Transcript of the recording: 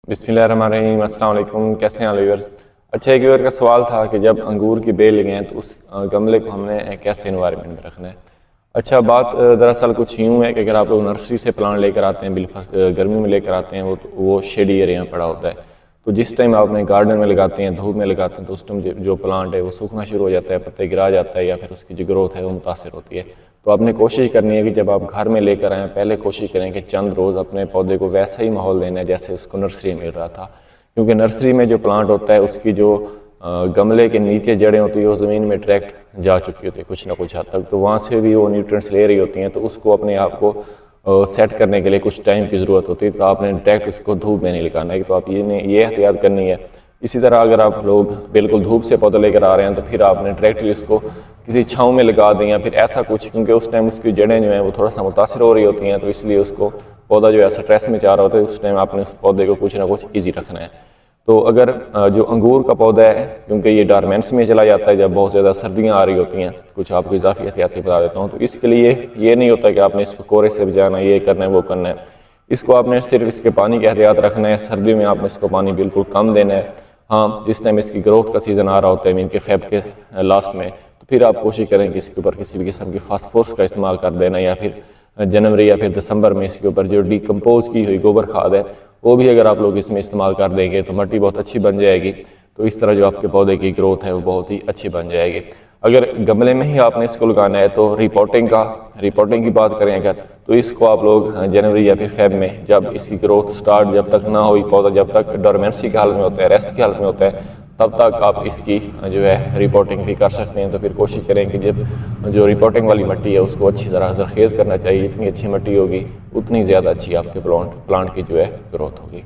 बिस्मिल्लाहिर्रहमानिर्रहीम, अस्सलाम वालेकुम। कैसे हैं व्यूअर्स। अच्छा, एक व्यूअर का सवाल था कि जब अंगूर की बेल लगे हैं तो उस गमले को हमने कैसे इन्वायरमेंट में रखना है। अच्छा, बात दरअसल कुछ यूँ है कि अगर आप लोग नर्सरी से प्लांट लेकर आते हैं, बिलफर्स गर्मी में लेकर आते हैं, वो शेडी एरिया में पड़ा होता है। तो जिस टाइम आप अपने गार्डन में लगाते हैं, धूप में लगाते हैं, तो उस टाइम जो प्लांट है वो सूखना शुरू हो जाता है, पत्ते गिरा जाता है या फिर उसकी जो ग्रोथ है वो मुतासर होती है। तो आपने कोशिश करनी है कि जब आप घर में लेकर आएँ, पहले कोशिश करें कि चंद रोज़ अपने पौधे को वैसा ही माहौल देना है जैसे उसको नर्सरी में मिल रहा था। क्योंकि नर्सरी में जो प्लांट होता है उसकी जो गमले के नीचे जड़ें होती है वो ज़मीन में डायरेक्ट जा चुकी होती है कुछ ना कुछ हद तक, तो वहाँ से भी वो न्यूट्रिएंट्स ले रही होती हैं। तो उसको अपने आप को सेट करने के लिए कुछ टाइम की ज़रूरत होती है। तो आपने डायरेक्ट उसको धूप में नहीं लगाना है। तो आप ये एहतियात करनी है। इसी तरह अगर आप लोग बिल्कुल धूप से पौधा लेकर आ रहे हैं तो फिर आपने डायरेक्टली उसको किसी छाँव में लगा दें या फिर ऐसा कुछ, क्योंकि उस टाइम उसकी जड़ें जो हैं वो थोड़ा सा मुतासर हो रही होती हैं। तो इसलिए उसको पौधा जो है स्ट्रेस में चाह रहा होता है, उस टाइम आपने उस पौधे को कुछ ना कुछ ईजी रखना है। तो अगर जो अंगूर का पौधा है, क्योंकि ये डॉर्मेंस में चला जाता है जब बहुत ज़्यादा सर्दियाँ आ रही होती हैं, कुछ आपको इजाफी एहतियाती बता देता हूँ। तो इसके लिए ये नहीं होता कि आपने इसको कोरे से बचाना है, ये करना है, वो करना है। इसको आपने सिर्फ इसके पानी का एहतियात रखना है। सर्दियों में आपने इसको पानी बिल्कुल कम देना है। हाँ, जिस टाइम इसकी ग्रोथ का सीज़न आ रहा होता है, मीन के फेब के लास्ट में, तो फिर आप कोशिश करें कि इसके ऊपर किसी भी किस्म की फास्फोरस का इस्तेमाल कर देना, या फिर जनवरी या फिर दिसंबर में इसके ऊपर जो डिकम्पोज की हुई गोबर खाद है वो भी अगर आप लोग इसमें इस्तेमाल कर देंगे तो मिट्टी बहुत अच्छी बन जाएगी। तो इस तरह जो आपके पौधे की ग्रोथ है वो बहुत ही अच्छी बन जाएगी। अगर गमले में ही आपने इसको लगाना है तो रिपोर्टिंग की बात करें अगर, तो इसको आप लोग जनवरी या फिर फेब में, जब इसकी ग्रोथ स्टार्ट जब तक ना हुई, पौधा जब तक डोरमेंसी की हालत में होता है, रेस्ट की हालत में होता है, तब तक आप इसकी जो है रिपोर्टिंग भी कर सकते हैं। तो फिर कोशिश करें कि जब जो रिपोर्टिंग वाली मिट्टी है उसको अच्छी तरह जरखेज़ करना चाहिए। जितनी अच्छी मिट्टी होगी उतनी ज़्यादा अच्छी आपके प्लांट की जो है ग्रोथ होगी।